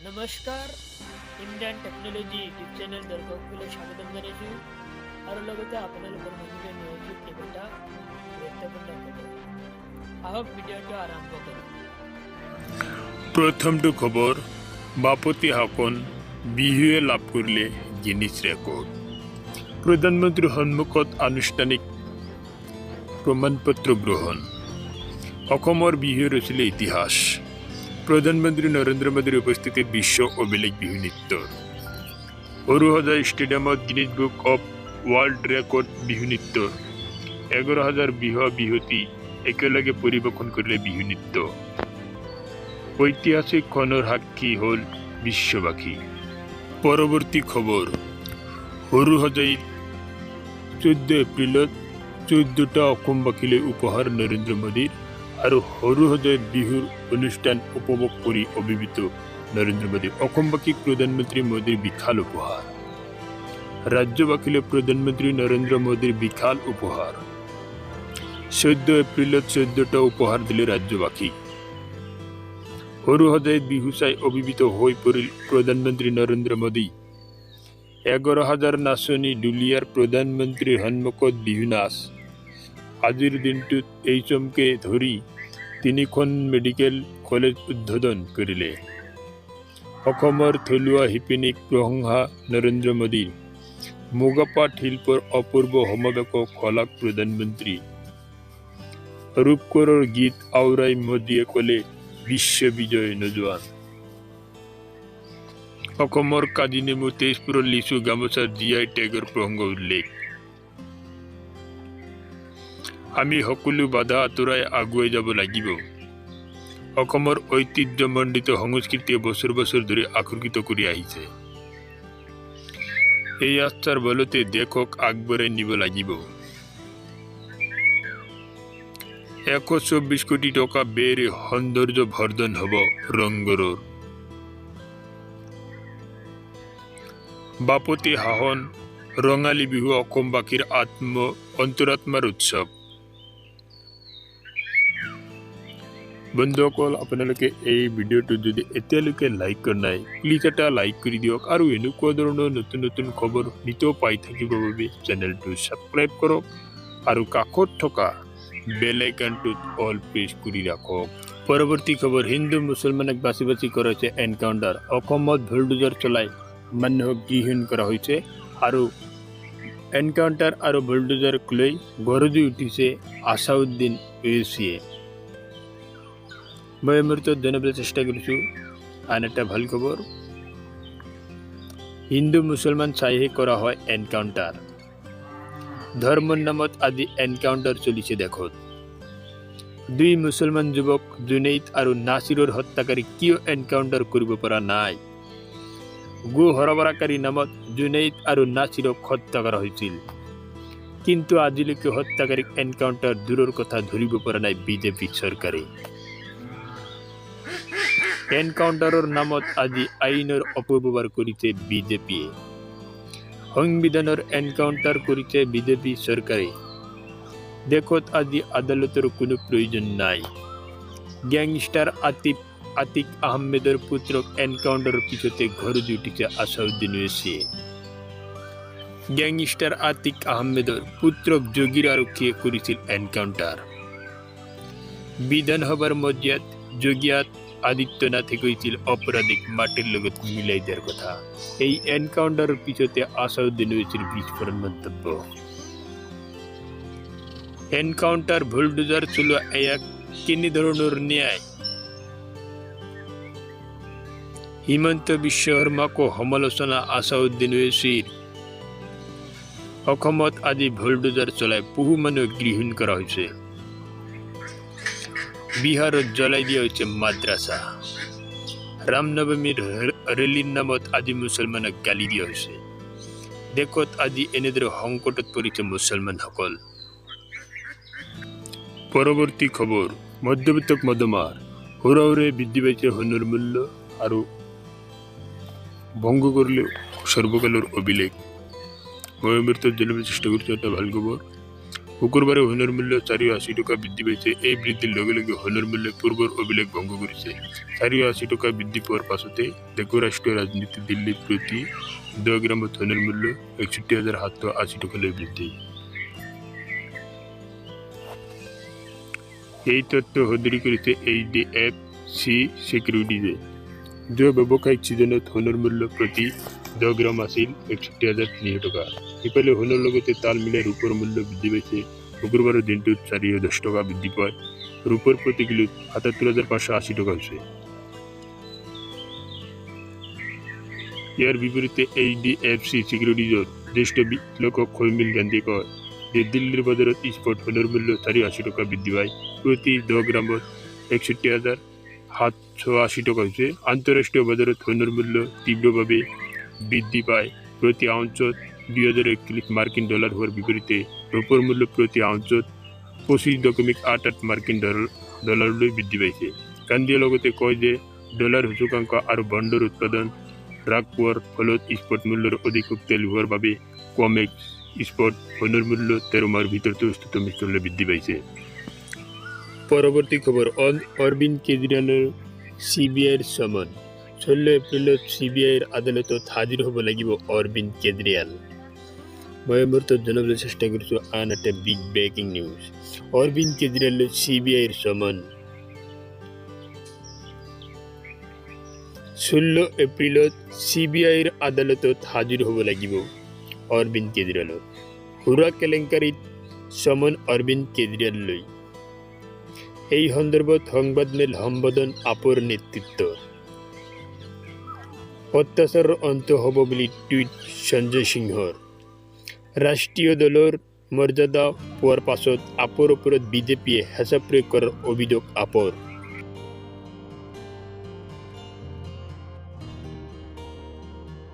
নমস্কাৰ Indian technology YouTube channel দৰ্শকসকলক স্বাগতম জনাইছোঁ আৰু লগতে আপোনালোকৰ মাজলৈ নিয়োজিত কেইবাটা গুৰুত্বপূৰ্ণ খবৰ। আহক ভিডিঅ'টো আৰম্ভ কৰোঁ। প্ৰথমটো খবৰ, বাপতি সাহোন বিহুৱে লাভ কৰিলে গিনিছ ৰেকৰ্ড। প্ৰধানমন্ত্ৰীৰ সন্মুখত আনুষ্ঠানিক প্ৰমাণপত্ৰ গ্ৰহণ। অসমৰ বিহু ৰচিলে ইতিহাস। প্ৰধানমন্ত্ৰী নৰেন্দ্ৰ মোদীৰ উপস্থিতিত বিশ্ব অভিলেখ বিহু নৃত্য। সৰুসজাই ষ্টেডিয়ামত Guinness book of world record Bihu নৃত্য। 11,000 বিহুৱতী একেলগে পৰিৱেশন কৰিলে বিহু নৃত্য। ঐতিহাসিক ক্ষণৰ সাক্ষী হ'ল বিশ্ববাসী। পৰৱৰ্তী খবৰ, সৰুসজাইত 14 এপ্ৰিলত 14টা অসমবাসীলৈ উপহাৰ নৰেন্দ্ৰ মোদীৰ আৰু সৰুসজাইত বিহুৰ অনুষ্ঠান উপভোগ কৰি অভিভূত নৰেন্দ্ৰ মোদী। অসমবাসীক প্ৰধানমন্ত্ৰী মোদীৰ বিশাল উপহাৰ। ৰাজ্যবাসীলৈ প্ৰধানমন্ত্ৰী নৰেন্দ্ৰ মোদীৰ বিশাল উপহাৰ। 14 এপ্ৰিলত 14টা উপহাৰ দিলে ৰাজ্যবাসীক। সৰুসজাইত বিহু চাই অভিভূত হৈ পৰিল প্ৰধানমন্ত্ৰী নৰেন্দ্ৰ মোদী। 11,000 নাচনী দুলীয়াৰ প্ৰধানমন্ত্ৰীৰ সন্মুখত বিহু নাচ। আজিৰ দিনটোত এই চমকে ধৰি 3খন মেডিকেল কলেজ উদ্বোধন কৰিলে। অসমৰ থলুৱা শিপিনীক প্ৰশংসা নৰেন্দ্ৰ মোদীৰ। মুগাপাট শিল্পৰ অপূৰ্ব সমাৱেশক শলাগ প্ৰধানমন্ত্ৰী। ৰূপকোঁৱৰৰ গীত আওৰাই মোদীয়ে ক'লে বিশ্ব বিজয় নোযোৱান। অসমৰ কাজি নেমু, তেজপুৰৰ লিচু, গামোচাৰ GI টেগৰ প্ৰসংগ উল্লেখ। আমি সকলো বাধা আঁতৰাই আগুৱাই যাব লাগিব। অসমৰ ঐতিহ্যমণ্ডিত সংস্কৃতিয়ে বছৰ বছৰ ধৰি আকৰ্ষিত কৰি আহিছে। এই আস্থাৰ বলতে দেশক আগবঢ়াই নিব লাগিব। 124 কোটি টকা ব্যয়েৰে সৌন্দৰ্য বৰ্ধন হ'ব ৰংঘৰৰ। বাপতি সাহোন ৰঙালী বিহু অসমবাসীৰ অন্তৰাত্মাৰ উৎসৱ। বন্ধুসকল, আপোনালোকে এই ভিডিঅ'টো যদি এতিয়ালৈকে লাইক কৰা নাই, প্লিজ এটা লাইক কৰি দিয়ক আৰু এনেকুৱা ধৰণৰ নতুন নতুন খবৰ নিতৌ পাই থাকিবৰ বাবে চেনেলটো ছাবস্ক্ৰাইব কৰক আৰু কাষত থকা বেল আইকনটোত অল প্ৰেছ কৰি ৰাখক। পৰৱৰ্তী খবৰ, হিন্দু মুছলমানক বাছি বাছি কৰাইছে এনকাউণ্টাৰ। অসমত বুলডোজাৰ চলাই মানুহক গৃহহীন কৰা হৈছে আৰু এনকাউণ্টাৰ আৰু বুলডোজাৰক লৈ গৰজি উঠিছে আছাউদ্দিন ওৱেইছিয়ে। মই এই মুহূৰ্তত জনাবলৈ চেষ্টা কৰিছোঁ আন এটা ভাল খবৰ। হিন্দু মুছলমান চাইহে কৰা হয় এনকাউণ্টাৰ। ধৰ্মৰ নামত আজি এনকাউণ্টাৰ চলিছে দেশত। 2 মুছলমান যুৱক জুনেইদ আৰু নাছিৰৰ হত্যাকাৰী কিয় এনকাউণ্টাৰ কৰিব পৰা নাই? গো সৰবৰাহকাৰীৰ নামত জুনেইদ আৰু নাছিৰক হত্যা কৰা হৈছিল, কিন্তু আজিলৈকে হত্যাকাৰীক এনকাউণ্টাৰ দূৰৰ কথা ধৰিব পৰা নাই বিজেপি চৰকাৰে। এনকাউণ্টাৰৰ নামত আজি আইনৰ অপব্যৱহাৰ কৰিছে বিজেপিয়ে। সংবিধানৰ এনকাউণ্টাৰ কৰিছে বিজেপি চৰকাৰে। দেশত আজি আদালতৰ কোনো প্ৰয়োজন নাই। গেংষ্টাৰ আতিক আহমেদৰ পুত্ৰক এনকাউণ্টাৰৰ পিছতে গৰজি উঠিছে আছাউদ্দিন ওৱেইছিয়ে। গেংষ্টাৰ আতিক আহমেদৰ পুত্ৰক যোগীৰ আৰক্ষীয়ে কৰিছিল এনকাউণ্টাৰ। বিধানসভাৰ মজিয়াত যোগী আদিত্যনাথে কৈছিল অপৰাধীক মাটিৰ লগত মিলাই দিয়াৰ কথা। এই এনকাউণ্টাৰৰ পিছতে আছাউদ্দিন ওৱেইছিৰ বিস্ফোৰণ মন্তব্য। এনকাউণ্টাৰ বুলডোজাৰ চলোৱা এয়া কেনেধৰণৰ ন্যায়? হিমন্ত বিশ্ব শৰ্মাকো সমালোচনা আছাউদ্দিন ওৱেইছিৰ। অসমত আজি বুলডোজাৰ চলাই বহু মানুহক গৃহহীন কৰা হৈছে। বিহাৰত জ্বলাই দিয়া হৈছে মাদ্ৰাছা। ৰামনৱমীৰ ৰেলীৰ নামত আজি মুছলমানক গালি দিয়া হৈছে। দেশত আজি এনেদৰে সংকটত পৰিছে মুছলমানসকল। পৰৱৰ্তী খবৰ, মধ্যবিত্তক মদমাৰ। সুৰাহুৰে বৃদ্ধি পাইছে সোণৰ মূল্য আৰু ভংগ কৰিলে সৰ্বকালৰ অভিলেখ। মই অমৃতত জনাবলৈ চেষ্টা কৰিছোঁ এটা ভাল খবৰ। শুকুৰবাৰে সোণৰ মূল্য 480 টকা বৃদ্ধি পাইছে। এই বৃদ্ধিৰ লগে লগে সোণৰ মূল্যই পূৰ্বৰ অভিলেখ ভংগ কৰিছে। 480 টকা বৃদ্ধি পোৱাৰ পাছতে দেশৰ ৰাষ্ট্ৰীয় ৰাজনীতি দিল্লীত প্ৰতি 10 গ্ৰামত সোণৰ মূল্য 61,780 টকালৈ বৃদ্ধি। এই তথ্য সদৰি কৰিছে HDFC Securities। যোৱা ব্যৱসায়িক ছিজনত সোণৰ মূল্য প্ৰতি 10 গ্ৰাম আছিল 61,300 টকা। ইফালে সোণৰ লগতে তাল মিলাই ৰূপৰ মূল্য বৃদ্ধি পাইছে। শুকুৰবাৰৰ দিনটোত 410 টকা বৃদ্ধি পোৱাত ৰূপৰ প্ৰতি কিলোত 77,580 টকা হৈছে। ইয়াৰ বিপৰীতে HDFC Securitiesৰ জ্যেষ্ঠ বিশ্লেষক হৈমিল গান্ধীয়ে কয় যে দিল্লীৰ বজাৰত স্পট সোণৰ মূল্য 480 টকা বৃদ্ধি পাই প্ৰতি 10 গ্ৰামত 61,780 টকা হৈছে। আন্তঃৰাষ্ট্ৰীয় বজাৰত সোণৰ মূল্য তীব্ৰভাৱে বৃদ্ধি পায় প্ৰতি আউন্সত 2041 মাৰ্কিন ডলাৰ হোৱাৰ বিপৰীতে ৰূপৰ মূল্য প্ৰতি আউন্সত 25.88 মাৰ্কিন ডলাৰলৈ বৃদ্ধি পাইছে। গান্ধীয়ে লগতে কয় যে ডলাৰ সূচকাংক আৰু বণ্ডৰ উৎপাদন হ্ৰাস পোৱাৰ ফলত স্পট মূল্যৰ অধিক শক্তিশালী হোৱাৰ বাবে কমেক্স স্পট সোণৰ মূল্য 13 মাহৰ ভিতৰত উচ্চতম স্তৰলৈ বৃদ্ধি পাইছে। পৰৱৰ্তী খবৰ অৰবিন্দ কেজৰিৱালৰ CBIৰ সমন। 16 এপ্ৰিলত CBIৰ আদালতত হাজিৰ হ'ব লাগিব অৰবিন্দ কেজৰিৱাল। মই মুহূৰ্তত জনাবলৈ চেষ্টা কৰিছোঁ আন এটা বিগ ব্ৰেকিং নিউজ। অৰবিন্দ কেজৰিৱালৰ CBIৰ সমন। 16 এপ্ৰিলত CBIৰ আদালতত হাজিৰ হ'ব লাগিব অৰবিন্দ কেজৰিৱালৰ। সুৰা কেলেংকাৰীত সমন অৰবিন্দ কেজৰিৱাললৈ। এই সন্দৰ্ভত সংবাদমেল সম্বোধন আপৰ নেতৃত্বৰ। অত্যাচাৰৰ অন্ত হ'ব বুলি টুইট সঞ্জয় সিংহৰ। ৰাষ্ট্ৰীয় দলৰ মৰ্যাদা পোৱাৰ পাছত আপৰ ওপৰত বিজেপিয়ে হেঁচা প্ৰয়োগ কৰাৰ অভিযোগ আপৰ।